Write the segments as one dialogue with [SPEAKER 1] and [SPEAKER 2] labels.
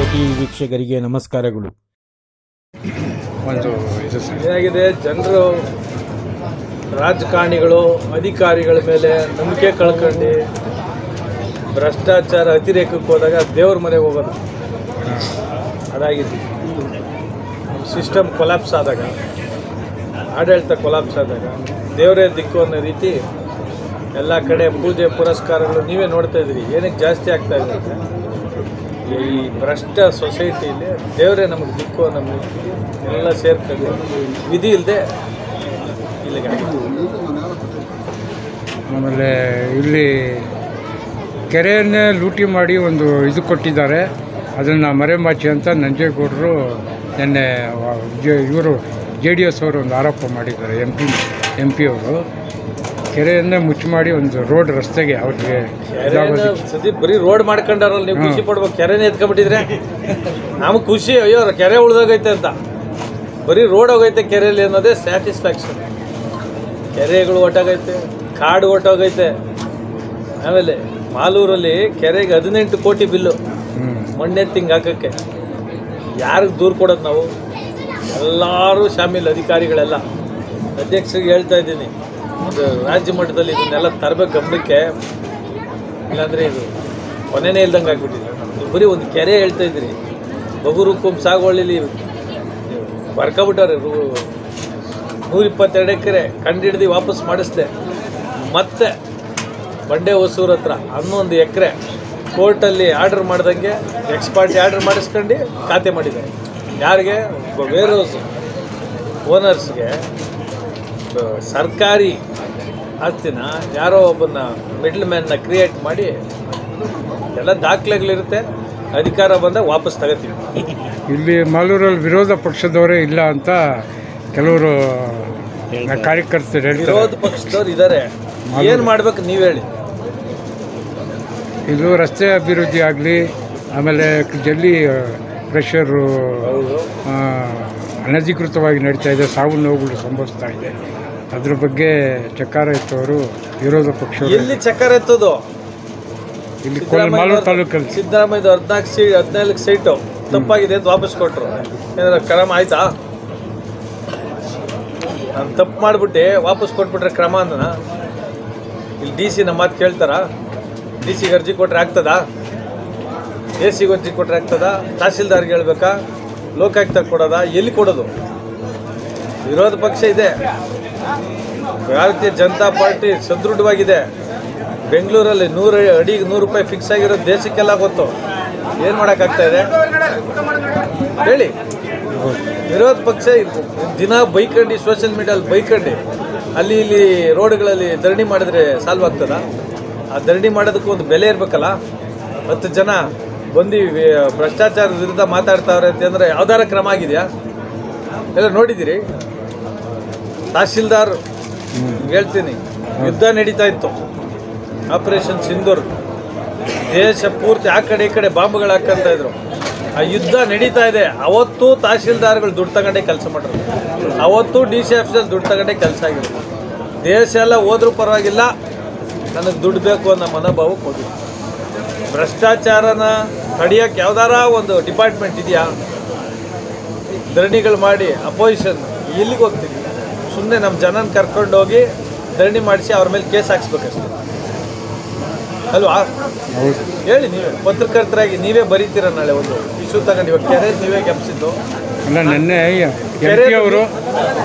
[SPEAKER 1] ಜ್ಯೋತಿ ವೀಕ್ಷಕರಿಗೆ ನಮಸ್ಕಾರಗಳು.
[SPEAKER 2] ಏನಾಗಿದೆ, ಜನರು ರಾಜಕಾರಣಿಗಳು ಅಧಿಕಾರಿಗಳ ಮೇಲೆ ನಂಬಿಕೆ ಕಳ್ಕೊಂಡು ಭ್ರಷ್ಟಾಚಾರ ಅತಿರೇಕಕ್ಕೆ ಹೋದಾಗ ದೇವ್ರ ಮನೆಗೆ ಹೋಗೋದು ಅದಾಗಿದೆ. ಸಿಸ್ಟಮ್ ಕೊಲಾಪ್ಸ್ ಆದಾಗ, ಆಡಳಿತ ಕೊಲಾಪ್ಸ್ ಆದಾಗ ದೇವರೇ ದಿಕ್ಕು ಅನ್ನೋ ರೀತಿ ಎಲ್ಲ ಕಡೆ ಪೂಜೆ ಪುರಸ್ಕಾರಗಳು ನೀವೇ ನೋಡ್ತಾ ಇದ್ದೀರಿ. ಏನಕ್ಕೆ ಜಾಸ್ತಿ ಆಗ್ತಾ ಇದೆ ಅಂದರೆ ಈ ಭ್ರಷ್ಟ ಸೊಸೈಟಿಯಲ್ಲಿ ದೇವರೇ ನಮಗೆ ದಿಕ್ಕು ಅನ್ನೋ ಎಲ್ಲ ಸೇರ್ಕೊಂಡು ವಿಧಿ ಇಲ್ಲದೆ ಇಲ್ಲಿಗೆ
[SPEAKER 3] ಆಮೇಲೆ ಇಲ್ಲಿ ಕೆರೆಯನ್ನೇ ಲೂಟಿ ಮಾಡಿ ಒಂದು ಇದು ಕೊಟ್ಟಿದ್ದಾರೆ. ಅದನ್ನು ಮರೆಮಾಚಿ ಅಂತ ನಂಜೇಗೌಡರು ನಿನ್ನೆ ಇವರು JDS ಅವರು ಒಂದು ಆರೋಪ ಮಾಡಿದ್ದಾರೆ. ಎಂ ಪಿ ಅವರು ಕೆರೆಯನ್ನೇ ಮುಚ್ಚಿ ಮಾಡಿ ಒಂದು ರೋಡ್ ರಸ್ತೆಗೆ ಅವ್ರಿಗೆ
[SPEAKER 2] ಸದ್ಯ ಬರೀ ರೋಡ್ ಮಾಡ್ಕೊಂಡಾರಲ್ಲ, ನೀವು ಖುಷಿ ಪಡ್ಬೇಕು. ಕೆರೆನೇ ಎತ್ಕೊಂಡ್ಬಿಟ್ಟಿದ್ರೆ ನಮಗೆ ಖುಷಿ, ಅಯ್ಯೋ ಕೆರೆ ಉಳ್ದೋಗೈತೆ ಅಂತ. ಬರೀ ರೋಡ್ ಹೋಗೈತೆ ಕೆರೆಯಲ್ಲಿ ಅನ್ನೋದೇ ಸ್ಯಾಟಿಸ್ಫ್ಯಾಕ್ಷನ್. ಕೆರೆಗಳು ಒಟ್ಟಾಗೈತೆ, ಕಾಡು ಒಟ್ಟೋಗೈತೆ. ಆಮೇಲೆ ಮಾಲೂರಲ್ಲಿ ಕೆರೆಗೆ 18 ಕೋಟಿ ಬಿಲ್ಲು ಮಣ್ಣೆತ್ತಿಂಗ್ ಹಾಕೋಕ್ಕೆ. ಯಾರಿಗೆ ದೂರು ಕೊಡೋದು ನಾವು? ಎಲ್ಲರೂ ಶಾಮೀಲ್, ಅಧಿಕಾರಿಗಳೆಲ್ಲ. ಅಧ್ಯಕ್ಷರಿಗೆ ಹೇಳ್ತಾ ಇದ್ದೀನಿ, ಒಂದು ರಾಜ್ಯ ಮಟ್ಟದಲ್ಲಿ ಇದನ್ನೆಲ್ಲ ತರಬೇಕು ಗಮನಕ್ಕೆ. ಇಲ್ಲಾಂದರೆ ಇದು ಕೊನೆನೇ ಇಲ್ದಂಗೆ ಆಗ್ಬಿಟ್ಟಿದೆ. ಬರೀ ಒಂದು ಕೆರೆ ಹೇಳ್ತಾ ಇದ್ದೀರಿ, ಬಗುರುಕುಂ ಸಾಗುವಳ್ಳಿಲಿ ಬರ್ಕೊಬಿಟ್ಟವ್ರೆ. 122 ಎಕರೆ ಕಂಡಿಡ್ದು ವಾಪಸ್ ಮಾಡಿಸ್ದೆ. ಮತ್ತೆ ಬಂಡೆ ಹೊಸೂರು ಹತ್ರ 11 ಎಕರೆ ಕೋರ್ಟಲ್ಲಿ ಆರ್ಡರ್ ಮಾಡ್ದಂಗೆ ಎಕ್ಸ್ಪರ್ಟ್ ಆರ್ಡರ್ ಮಾಡಿಸ್ಕೊಂಡು ಖಾತೆ ಮಾಡಿದ್ದಾರೆ. ಯಾರಿಗೆ? ವೇರ್ ಹೌಸ್ ಓನರ್ಸ್ಗೆ ಸರ್ಕಾರಿ ಆಸ್ತಿನ ಯಾರೋ ಒಬ್ಬನ ಮಿಡ್ಲ್ ಮ್ಯಾನ್ನ ಕ್ರಿಯೇಟ್ ಮಾಡಿ ಎಲ್ಲ ದಾಖಲೆಗಳಿರುತ್ತೆ. ಅಧಿಕಾರ ಬಂದಾಗ ವಾಪಸ್ ತಗೋತೀವಿ.
[SPEAKER 3] ಇಲ್ಲಿ ಮಾಲೂರಲ್ಲಿ ವಿರೋಧ ಪಕ್ಷದವರೇ ಇಲ್ಲ ಅಂತ ಕೆಲವರು ಕಾರ್ಯಕರ್ತರು ಹೇಳ್ತಾರೆ.
[SPEAKER 2] ವಿರೋಧ ಪಕ್ಷದವ್ರು ಇದ್ದಾರೆ, ಏನು ಮಾಡ್ಬೇಕು ನೀವು ಹೇಳಿ.
[SPEAKER 3] ಇದು ರಸ್ತೆ ಅಭಿವೃದ್ಧಿ ಆಗಲಿ, ಆಮೇಲೆ ಜಲ್ಲಿ ಪ್ರೆಷರು ಅನಧಿಕೃತವಾಗಿ ನಡೀತಾ ಇದೆ, ಸಾವು ನೋವುಗಳು ಸಂಭವಿಸ್ತಾ ಇದೆ. ಅದ್ರ ಬಗ್ಗೆ ಚಕ್ಕಾರ ಎತ್ತವರು ವಿರೋಧ ಪಕ್ಷ.
[SPEAKER 2] ಎಲ್ಲಿ ಚಕ್ಕಾರ ಎತ್ತೋದು?
[SPEAKER 3] ಇಲ್ಲಿ ಮಾಲೂರು ತಾಲೂಕಲ್ಲಿ
[SPEAKER 2] ಸಿದ್ದರಾಮಯ್ಯ 14 ಸೀಟು ತಪ್ಪಾಗಿದೆ ಅಂತ ವಾಪಸ್ ಕೊಟ್ಟರು. ಏನಾರ ಕ್ರಮ ಆಯ್ತಾ? ನಾನು ತಪ್ಪು ಮಾಡಿಬಿಟ್ಟು ವಾಪಸ್ ಕೊಟ್ಬಿಟ್ರೆ ಕ್ರಮ ಅಂದನ? ಇಲ್ಲಿ DC ನಮ್ಮ ಮಾತು ಕೇಳ್ತಾರ? DC ಅರ್ಜಿ ಕೊಟ್ಟರೆ ಆಗ್ತದಾ? AC ಅರ್ಜಿ ಕೊಟ್ಟರೆ ಆಗ್ತದಾ? ತಹಸೀಲ್ದಾರ್ಗೆ ಹೇಳ್ಬೇಕಾ? ಲೋಕಾಯುಕ್ತ ಕೊಡೋದಾ? ಎಲ್ಲಿ ಕೊಡೋದು? ವಿರೋಧ ಪಕ್ಷ ಇದೆ. ಭಾರತೀಯ ಜನತಾ ಪಾರ್ಟಿ ಸದೃಢವಾಗಿದೆ. ಬೆಂಗಳೂರಲ್ಲಿ 100 ಅಡಿಗೆ 100 ರೂಪಾಯಿ ಫಿಕ್ಸ್ ಆಗಿರೋದು ದೇಶಕ್ಕೆಲ್ಲ ಗೊತ್ತು. ಏನು ಮಾಡೋಕ್ಕಾಗ್ತಾ ಇದೆ ಹೇಳಿ? ವಿರೋಧ ಪಕ್ಷ ದಿನ ಬೈಕಂಡು ಸೋಷಿಯಲ್ ಮೀಡಿಯಲ್ಲಿ ಬೈಕಂಡು ಅಲ್ಲಿ ಇಲ್ಲಿ ರೋಡ್ಗಳಲ್ಲಿ ಧರಣಿ ಮಾಡಿದ್ರೆ ಸಾಲ್ವ್ ಆಗ್ತದ? ಆ ಧರಣಿ ಮಾಡೋದಕ್ಕೂ ಒಂದು ಬೆಲೆ ಇರಬೇಕಲ್ಲ. 10 ಜನ ಬಂದು ಭ್ರಷ್ಟಾಚಾರದ ವಿರುದ್ಧ ಮಾತಾಡ್ತಾವ್ರೆ ಅಂತಂದರೆ ಯಾವ್ದಾರ ಕ್ರಮ ಆಗಿದೆಯಾ? ಎಲ್ಲ ನೋಡಿದ್ದೀರಿ? ತಹಸೀಲ್ದಾರ್ ಹೇಳ್ತೀನಿ, ಯುದ್ಧ ನಡೀತಾ ಇತ್ತು, ಆಪರೇಷನ್ ಸಿಂಧೂರ್. ದೇಶ ಪೂರ್ತಿ ಆ ಕಡೆ ಈ ಕಡೆ ಬಾಂಬ್ಗಳು ಹಾಕಂತ ಇದ್ರು. ಆ ಯುದ್ಧ ನಡೀತಾ ಇದೆ. ಅವತ್ತು ತಹಸೀಲ್ದಾರ್ಗಳು ದುಡ್ಡು ತಗೊಂಡೇ ಕೆಲಸ ಮಾಡ್ರು. ಅವತ್ತು DC ಆಫೀಸಲ್ಲಿ ದುಡ್ಡು ತಗೊಂಡೇ ಕೆಲಸ ಆಗಿರೋದು. ದೇಶ ಎಲ್ಲ ಹೋದ್ರೂ ಪರವಾಗಿಲ್ಲ, ನನಗೆ ದುಡ್ಡು ಬೇಕು ಅನ್ನೋ ಮನೋಭಾವಕ್ಕೆ ಹೋಗಿ ಭ್ರಷ್ಟಾಚಾರನ ತಡೆಯೋಕ್ಕೆ ಯಾವ್ದಾರ ಒಂದು ಡಿಪಾರ್ಟ್ಮೆಂಟ್ ಇದೆಯಾ? ಧರಣಿಗಳು ಮಾಡಿ ಅಪೋಸಿಷನ್ ಎಲ್ಲಿಗೆ ಹೋಗ್ತೀವಿ? ಸುಮ್ಮನೆ ನಮ್ಮ ಜನನ ಕರ್ಕೊಂಡೋಗಿ ಧರಣಿ ಮಾಡಿಸಿ ಅವ್ರ ಮೇಲೆ ಕೇಸ್ ಹಾಕ್ಸ್ಬೇಕಷ್ಟೆ ಅಲ್ವಾ? ಹೇಳಿ, ನೀವೇ ಪತ್ರಕರ್ತರಾಗಿ ನೀವೇ ಬರೀತೀರ. ನಾಳೆ ಒಂದು ಇಶ್ಯೂ ತಗೊಂಡು ಇವಾಗ ಕೆರೆ ನೀವೇ ಗೆಪ್ಸಿದ್ದು,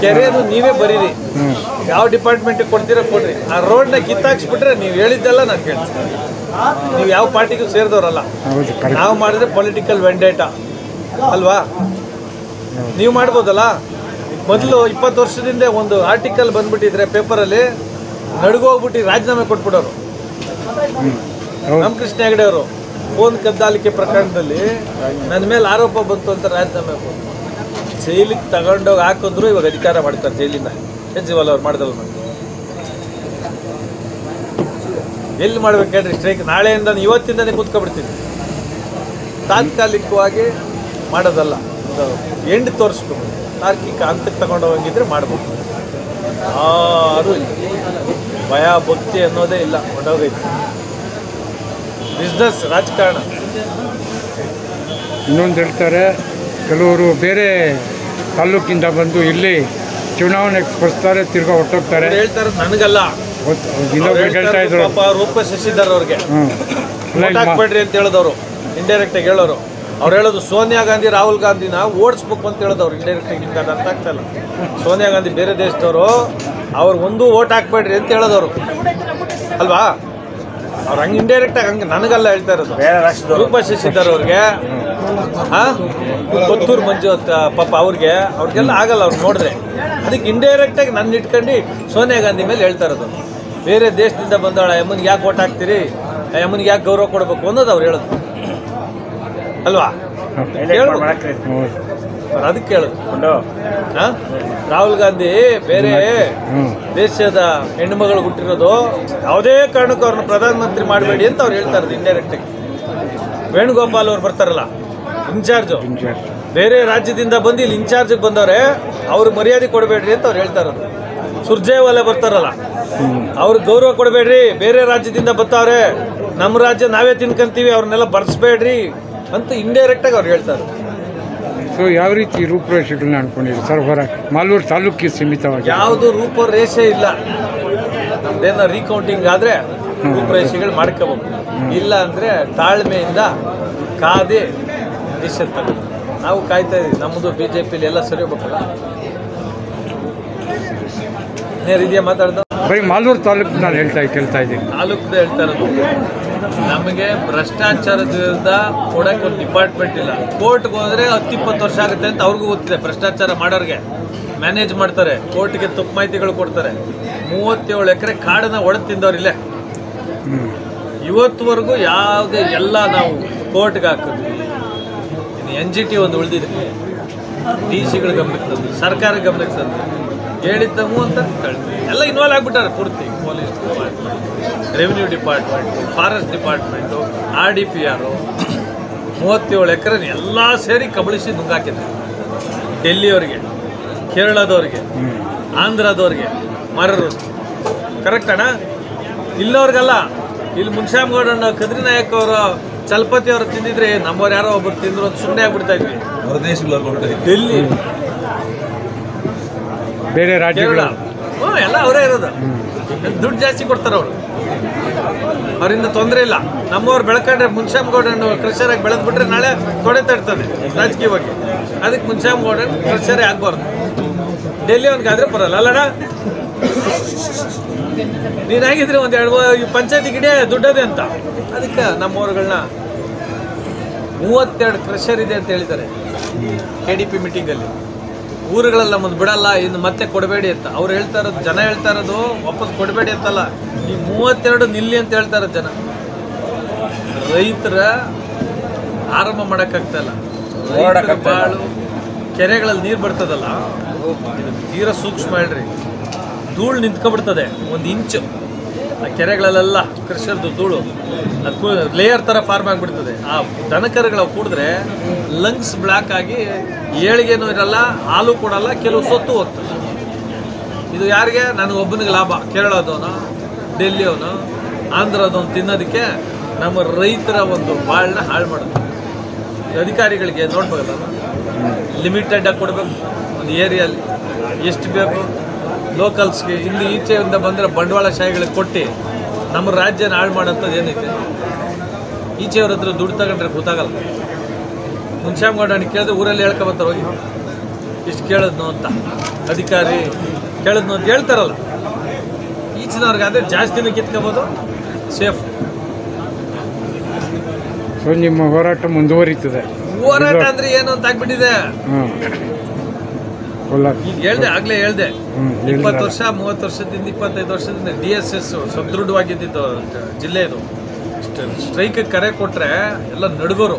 [SPEAKER 2] ಕೆರೆದು ನೀವೇ ಬರೀರಿ. ಯಾವ ಡಿಪಾರ್ಟ್ಮೆಂಟಿಗೆ ಕೊಡ್ತೀರ ಕೊಡ್ರಿ. ಆ ರೋಡ್ನ ಕಿತ್ತಾಕ್ಸ್ಬಿಟ್ರೆ ನೀವು ಹೇಳಿದ್ದೆಲ್ಲ ನಾನು ಕೇಳ್ತೀನಿ. ನೀವು ಯಾವ ಪಾರ್ಟಿಗೂ ಸೇರಿದವರಲ್ಲ. ನಾವು ಮಾಡಿದ್ರೆ ಪೊಲಿಟಿಕಲ್ ವೆಂಡೇಟಾ ಅಲ್ವಾ? ನೀವು ಮಾಡ್ಬೋದಲ್ಲ. ಮೊದಲು 20 ವರ್ಷದಿಂದ ಒಂದು ಆರ್ಟಿಕಲ್ ಬಂದ್ಬಿಟ್ಟಿದ್ರೆ ಪೇಪರಲ್ಲಿ ನಡುಗೋಗ್ಬಿಟ್ಟು ರಾಜೀನಾಮೆ ಕೊಟ್ಬಿಡೋರು. ರಾಮಕೃಷ್ಣ ಹೆಗಡೆ ಅವರು ಫೋನ್ ಕದ್ದಾಲಿಕೆ ಪ್ರಕರಣದಲ್ಲಿ ನನ್ನ ಮೇಲೆ ಆರೋಪ ಬಂತು ಅಂತ ರಾಜೀನಾಮೆ ಕೊಟ್ಟು ಜೈಲಿಗೆ ತಗೊಂಡೋಗಿ ಹಾಕಿದ್ರು. ಇವಾಗ ಅಧಿಕಾರ ಮಾಡ್ತಾರೆ ಜೈಲಿಂದ. ಕೇಜ್ರಿವಾಲ್ ಅವ್ರು ಮಾಡ್ದಲ್ಲ. ಎಲ್ಲಿ ಮಾಡ್ಬೇಕು ಹೇಳ್ರಿ ಸ್ಟ್ರೈಕ್? ನಾಳೆಯಿಂದ ಇವತ್ತಿಂದನೇ ಕೂತ್ಕೊಬಿಡ್ತೀನಿ. ತಾತ್ಕಾಲಿಕವಾಗಿ ಮಾಡೋದಲ್ಲ, ಎಂಡ್ ತೋರಿಸ್ಬೇಕು. ತಾರ್ಕಿಕ ಹಂತಕ್ಕೆ ತಗೊಂಡೋಗಿದ್ರೆ ಮಾಡ್ಬೋದು. ಯಾರು ಭಯ ಭಕ್ತಿ ಅನ್ನೋದೇ ಇಲ್ಲ, ಹೊರಟೋಗೈತೆ. ಬಿಸ್ನೆಸ್, ರಾಜಕಾರಣ
[SPEAKER 3] ಇನ್ನೊಂದು ಹೇಳ್ತಾರೆ ಕೆಲವರು ಬೇರೆ ತಾಲೂಕಿಂದ ಬಂದು ಇಲ್ಲಿ ಚುನಾವಣೆಗೆ ಸ್ಪರ್ಧಿಸ್ತಾರೆ, ತಿರ್ಗಾ ಹೊರಟೋಗ್ತಾರೆ.
[SPEAKER 2] ಹೇಳ್ತಾರೆ ನನಗಲ್ಲ,
[SPEAKER 3] ಇನ್ನೊಬ್ರು ಹೇಳ್ತಾ ಇದ್ರು.
[SPEAKER 2] ಪಾಪ ರೂಪ ಶಶಿಧರ್ ಅವ್ರಿಗೆ
[SPEAKER 3] ಹ್ಞೂ
[SPEAKER 2] vote ಹಾಕ್ಬೇಡ್ರಿ ಅಂತ ಹೇಳಿದವರು, ಇಂಡೈರೆಕ್ಟಾಗಿ ಹೇಳೋರು. ಅವ್ರು ಹೇಳೋದು ಸೋನಿಯಾ ಗಾಂಧಿ ರಾಹುಲ್ ಗಾಂಧಿನ ಓಡಿಸ್ಬೇಕು ಅಂತ ಹೇಳಿದವ್ರು ಇಂಡೈರೆಕ್ಟಾಗಿ. ನಿಮ್ಗೆ ಅದು ಅರ್ಥ ಆಗ್ತಾ ಇಲ್ಲ. ಸೋನಿಯಾ ಗಾಂಧಿ ಬೇರೆ ದೇಶದವರು, ಅವ್ರು ಒಂದು ಓಟ್ ಹಾಕ್ಬೇಡ್ರಿ ಅಂತ ಹೇಳೋದವರು ಅಲ್ವಾ? ಅವ್ರು ಹಂಗೆ ಇಂಡೈರೆಕ್ಟಾಗಿ ಹಂಗೆ ನನಗಲ್ಲ ಹೇಳ್ತಾ ಇರೋದು. ರೂಪ ಶಶಿಧರ್ ಅವ್ರಿಗೆ, ಕೊತ್ತೂರು ಮಂಜು ಅಂತ ಪಾಪ ಅವ್ರಿಗೆಲ್ಲ ಆಗಲ್ಲ ಅವ್ರು ನೋಡಿದ್ರೆ. ಅದಕ್ಕೆ ಇಂಡೈರೆಕ್ಟಾಗಿ ನನ್ನ ಇಟ್ಕೊಂಡು ಸೋನಿಯಾ ಗಾಂಧಿ ಮೇಲೆ ಹೇಳ್ತಾ ಇರೋದು. ಬೇರೆ ದೇಶದಿಂದ ಬಂದವಳ ಯಮ್ಮನಿಗೆ ಯಾಕೆ ಓಟ್ ಹಾಕ್ತೀರಿ, ಯಮ್ಮನಿಗೆ ಯಾಕೆ ಗೌರವ ಕೊಡಬೇಕು ಅನ್ನೋದು ಅವ್ರು ಹೇಳೋದು ಅಲ್ವಾ? ಅದಕ್ಕೆ ಹೇಳೋದು. ರಾಹುಲ್ ಗಾಂಧಿ ಬೇರೆ ದೇಶದ ಹೆಣ್ಣುಮಗಳು ಹುಟ್ಟಿರೋದು, ಯಾವುದೇ ಕಾರಣಕ್ಕೂ ಅವ್ರನ್ನ ಪ್ರಧಾನಮಂತ್ರಿ ಮಾಡಬೇಡಿ ಅಂತ ಅವ್ರು ಹೇಳ್ತಾ ಇರೋದು ಇಂಡೈರೆಕ್ಟಾಗಿ. ವೇಣುಗೋಪಾಲ್ ಅವ್ರು ಬರ್ತಾರಲ್ಲ ಇನ್ಚಾರ್ಜು, ಬೇರೆ ರಾಜ್ಯದಿಂದ ಬಂದು ಇಲ್ಲಿ ಇನ್ಚಾರ್ಜಿಗೆ ಬಂದವ್ರೆ, ಅವ್ರಿಗೆ ಮರ್ಯಾದೆ ಕೊಡಬೇಡ್ರಿ ಅಂತ ಅವ್ರು ಹೇಳ್ತಾ ಇರೋದು. ಸುರ್ಜೇವಾಲ ಬರ್ತಾರಲ್ಲ, ಅವ್ರಿಗೆ ಗೌರವ ಕೊಡಬೇಡ್ರಿ, ಬೇರೆ ರಾಜ್ಯದಿಂದ ಬರ್ತಾವ್ರೆ, ನಮ್ಮ ರಾಜ್ಯ ನಾವೇ ತಿನ್ಕೊಂತೀವಿ, ಅವ್ರನ್ನೆಲ್ಲ ಬರ್ಸ್ಬೇಡ್ರಿ ಅಂತ ಇಂಡೈರೆಕ್ಟಾಗಿ ಅವ್ರು ಹೇಳ್ತಾರೆ.
[SPEAKER 3] ಸೊ ಯಾವ ರೀತಿ ರೂಪುರೇಷೆಗಳನ್ನ ಅನ್ಕೊಂಡಿದ್ರು ಸರ್? ಹೊರ ಮಾಲೂರು ತಾಲೂಕಿಗೆ ಸೀಮಿತವಾಗಿ
[SPEAKER 2] ಯಾವುದು ರೂಪರೇಷೆ ಇಲ್ಲ. ನಮ್ದೇನೋ ರೀಕೌಂಟಿಂಗ್ ಆದರೆ ರೂಪರೇಷೆಗಳು ಮಾಡ್ಕೋಬೇಕು, ಇಲ್ಲ ಅಂದರೆ ತಾಳ್ಮೆಯಿಂದ ಕಾದೆ ನಿಶ್ಚಿತ ನಾವು ಕಾಯ್ತಾ ಇದ್ದೀವಿ. ನಮ್ಮದು BJPಲಿ ಎಲ್ಲ ಸರಿ ಹೋಗ್ಬೇಕಲ್ಲ. ಇದೆಯಾ ಮಾತಾಡ್ದು?
[SPEAKER 3] ಬರೀ ಮಾಲೂರು ತಾಲೂಕು ನಾನು ಕೇಳ್ತಾ ಇದ್ದೀನಿ.
[SPEAKER 2] ತಾಲೂಕದ ಹೇಳ್ತಾ ಇರೋದು, ನಮಗೆ ಭ್ರಷ್ಟಾಚಾರದ ವಿರುದ್ಧ ಕೊಡೋಕೆ ಒಂದು ಡಿಪಾರ್ಟ್ಮೆಂಟ್ ಇಲ್ಲ. ಕೋರ್ಟ್ಗೆ ಹೋದರೆ 10-20 ವರ್ಷ ಆಗುತ್ತೆ ಅಂತ ಅವ್ರಿಗೂ ಗೊತ್ತಿದೆ. ಭ್ರಷ್ಟಾಚಾರ ಮಾಡೋರಿಗೆ ಮ್ಯಾನೇಜ್ ಮಾಡ್ತಾರೆ, ಕೋರ್ಟ್ಗೆ ತಪ್ಪು ಮಾಹಿತಿಗಳು ಕೊಡ್ತಾರೆ. 37 ಎಕರೆ ಕಾಡನ್ನ ಒಡೆದು ತಿಂದವ್ರಿಲ್ಲೇ ಇವತ್ತುವರೆಗೂ ಯಾವುದೇ ಎಲ್ಲ ನಾವು ಕೋರ್ಟ್ಗೆ ಹಾಕಿದ್ವಿ. ಇನ್ನು NGT ಒಂದು ಉಳಿದಿದೆ, DC ಗಳ ಗಮನಕ್ಕೆ ತಂದು, ಸರ್ಕಾರ ಗಮನಕ್ಕೆ ತಂದು ಹೇಳಿದ್ದವು ಅಂತ ಎಲ್ಲ ಇನ್ವಾಲ್ವ್ ಆಗಿಬಿಟ್ಟಾರೆ ಪೂರ್ತಿ. Police department, revenue department, forest department, RDPR 37 ಎಕರೆ ಎಲ್ಲ ಸೇರಿ ಕಬಳಿಸಿ ನುಂಗಾಕಿದ್ದಾರೆ. ಡೆಲ್ಲಿಯವರಿಗೆ, ಕೇರಳದವ್ರಿಗೆ, ಆಂಧ್ರದವ್ರಿಗೆ ಮಾರರು. ಕರೆಕ್ಟ್ ಅಣ್ಣ? ಇಲ್ಲವ್ರಿಗಲ್ಲ. ಇಲ್ಲಿ ಮುನ್ಶ್ಯಾಮ್ಗೌಡ ಕದ್ರಿ ನಾಯಕ್ ಅವರು ಚಲಪತಿ ಅವರು ತಿಂದಿದ್ರೆ ನಮ್ಮವ್ರು ಯಾರೋ ಒಬ್ಬರು ತಿಂದ್ರು ಅಂತ ಸುಮ್ಮನೆ ಆಗ್ಬಿಡ್ತಾ ಇದ್ವಿ. ಡೆಲ್ಲಿ,
[SPEAKER 3] ಬೇರೆ ರಾಜ್ಯಗಳ
[SPEAKER 2] ಎಲ್ಲ ಅವರೇ ಇರೋದು. ದುಡ್ಡು ಜಾಸ್ತಿ ಕೊಡ್ತಾರೆ ಅವರು, ಅವರಿಂದ ತೊಂದರೆ ಇಲ್ಲ. ನಮ್ಮವ್ರು ಬೆಳ್ಕೊಂಡ್ರೆ ಮುನ್ಶ್ಯಾಮ್ಗೌಡನ್ನು ಕ್ರಷರಾಗಿ ಬೆಳೆದ್ಬಿಟ್ರೆ ನಾಳೆ ತೊಡೆ ತಡ್ತಾನೆ ರಾಜಕೀಯವಾಗಿ. ಅದಕ್ಕೆ ಮುನ್ಶ್ಯಾಮ್ಗೌಡನ್ ಕ್ರಷರೇ ಆಗ್ಬಾರ್ದು. ಡೆಲ್ಲಿ ಅವ್ನಿಗಾದ್ರೆ ಬರಲ್ಲ ಅಲ್ಲಣ್ಣ? ನೀನಾಗಿದ್ರೆ ಒಂದು 2 ಪಂಚಾಯತಿ ಗಿಡ ದುಡ್ಡದೆ ಅಂತ. ಅದಕ್ಕೆ ನಮ್ಮವ್ರುಗಳನ್ನ 32 ಕ್ರಷರ್ ಇದೆ ಅಂತ ಹೇಳಿದ್ದಾರೆ KDP ಮೀಟಿಂಗಲ್ಲಿ. ಊರುಗಳೆಲ್ಲ ಮುಂದೆ ಬಿಡಲ್ಲ, ಇನ್ನು ಮತ್ತೆ ಕೊಡಬೇಡಿ ಅಂತ ಅವ್ರು ಹೇಳ್ತಾ ಇರೋದು. ಜನ ಹೇಳ್ತಾ ಇರೋದು ವಾಪಸ್ ಕೊಡಬೇಡಿ ಅಂತಲ್ಲ, ಈ 32 ನಿಲ್ಲಿ ಅಂತ ಹೇಳ್ತಾ ಇರೋದು ಜನ. ರೈತರ ಆರಂಭ ಮಾಡೋಕ್ಕಾಗ್ತಾಯಿಲ್ಲ. ರೈತರ ಬಾಳು, ಕೆರೆಗಳಲ್ಲಿ ನೀರು ಬರ್ತದಲ್ಲ, ಇದು ತೀರಾ ಸೂಕ್ಷ್ಮ ಹೇಳ್ರಿ. ಧೂಳು ನಿಂತ್ಕೊಬಿಡ್ತದೆ 1 ಇಂಚು. ಆ ಕೆರೆಗಳಲ್ಲೆಲ್ಲ ಕೃಷಿಯದ್ದು ಧೂಳು ಅದು ಲೇಯರ್ ಥರ ಫಾರ್ಮ್ ಆಗಿಬಿಡ್ತದೆ. ಆ ದನಕರುಗಳು ಕೂಡಿದ್ರೆ ಲಂಗ್ಸ್ ಬ್ಲ್ಯಾಕ್ ಆಗಿ ಏಳಿಗೆನೂ ಇರಲ್ಲ, ಹಾಲು ಕೊಡಲ್ಲ, ಕೆಲವು ಸೊತ್ತು ಹೋಗ್ತದೆ. ಇದು ಯಾರಿಗೆ? ನನಗೊಬ್ಬನಿಗೆ ಲಾಭ. ಕೇರಳದವನು, ಡೆಲ್ಲಿಯವನು, ಆಂಧ್ರದವನು ತಿನ್ನೋದಕ್ಕೆ ನಮ್ಮ ರೈತರ ಒಂದು ಬಾಳನ್ನ ಹಾಳು ಮಾಡೋದು. ಅಧಿಕಾರಿಗಳಿಗೆ ನೋಡ್ಬೋದಲ್ಲ, ಲಿಮಿಟೆಡಾಗಿ ಕೊಡಬೇಕು. ಒಂದು ಏರಿಯಲ್ಲಿ ಎಷ್ಟು ಬೇಕು ಲೋಕಲ್ಸ್ಗೆ. ಇಲ್ಲಿ ಈಚೆಯಿಂದ ಬಂದರೆ ಬಂಡವಾಳಶಾಹಿಗಳಿಗೆ ಕೊಟ್ಟು ನಮ್ಮ ರಾಜ್ಯನ ಹಾಳು ಮಾಡೋಂಥದ್ದು ಏನೈತೆ? ಈಚೆಯವ್ರ ಹತ್ರ ದುಡ್ಡು ತಗೊಂಡ್ರೆ ಗೊತ್ತಾಗಲ್ಲ. ಮುನ್ಶ್ಯಾಮ್ಗೌಡನಿಗೆ ಕೇಳಿದ್ರೆ ಊರಲ್ಲಿ ಹೇಳ್ಕೊಬರ್ತಾರೆ, ಹೋಗಿ ಇಷ್ಟು ಕೇಳಿದ್ನು ಅಂತ. ಅಧಿಕಾರಿ ಕೇಳಿದ್ನು ಅಂತ ಹೇಳ್ತಾರಲ್ಲ. ಈಚಿನವ್ರಿಗಾದರೆ ಜಾಸ್ತಿನೂ ಕಿತ್ಕೋಬೋದು, ಸೇಫ್.
[SPEAKER 3] ಸೊ ನಿಮ್ಮ ಹೋರಾಟ ಮುಂದುವರಿತದೆ.
[SPEAKER 2] ಹೋರಾಟ ಅಂದರೆ ಏನು ಅಂತ ಆಗ್ಬಿಟ್ಟಿದೆ. ಈಗ ಆಗ್ಲೇ ಹೇಳ್ದೆ 20 ವರ್ಷ 30 ವರ್ಷದಿಂದ 25 ವರ್ಷದಿಂದ DSS ಸದೃಢವಾಗಿದ್ದು ಜಿಲ್ಲೆ ಇದು. ಸ್ಟ್ರೈಕ್ ಕರೆ ಕೊಟ್ಟರೆ ಎಲ್ಲ ನಡುಗೋರು.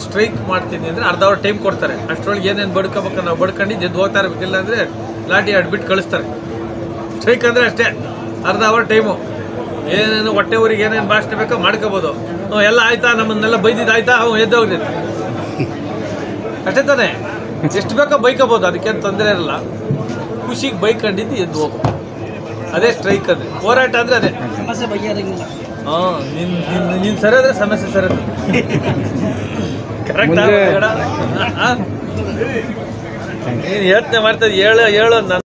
[SPEAKER 2] ಸ್ಟ್ರೈಕ್ ಮಾಡ್ತೀನಿ ಅಂದರೆ ಅರ್ಧ ಅವರ್ ಟೈಮ್ ಕೊಡ್ತಾರೆ. ಅಷ್ಟರೊಳಗೆ ಏನೇನು ಬಡ್ಕೋಬೇಕು ನಾವು ಬಡ್ಕೊಂಡು ಎದ್ದು ಹೋಗ್ತಾ ಇರಬೇಕಿಲ್ಲ ಅಂದರೆ ಲಾಠಿ ಅಡ್ಬಿಟ್ಟು ಕಳಿಸ್ತಾರೆ. ಸ್ಟ್ರೈಕ್ ಅಂದರೆ ಅಷ್ಟೇ, ಅರ್ಧ ಅವರ್ ಟೈಮು. ಏನೇನು ಹೊಟ್ಟೆ ಊರಿಗೆ ಏನೇನು ಭಾಷೆ ಬೇಕೋ ಮಾಡ್ಕೋಬೋದು. ಎಲ್ಲ ಆಯ್ತಾ, ನಮ್ಮನ್ನೆಲ್ಲ ಬೈದಿದ್ದು ಆಯ್ತಾ, ಎದ್ದೋಗ್ರಿ ಅಷ್ಟೇ ತಾನೇ. ಎಷ್ಟು ಬೇಕೋ ಬೈಕೋಬೋದು, ಅದಕ್ಕೇನು ತೊಂದರೆ ಇರಲ್ಲ. ಖುಷಿಗೆ ಬೈಕೊಂಡಿದ್ದು ಎದ್ದು ಹೋಗು, ಅದೇ ಸ್ಟ್ರೈಕ್. ಅದೇ ಹೋರಾಟ ಅಂದರೆ ಅದೇ. ಸಮಸ್ಯೆ ಬಗೆಹರಂಗಿಲ್ಲ. ನೀನು ಸರಿ ಆದರೆ ಸಮಸ್ಯೆ ಸರಿ. ಕರೆಕ್ಟ್
[SPEAKER 3] ಮುಂದೆ
[SPEAKER 2] ನೀನು ಯೋಚನೆ ಮಾಡ್ತಾ ಹೇಳು ನನ್ನ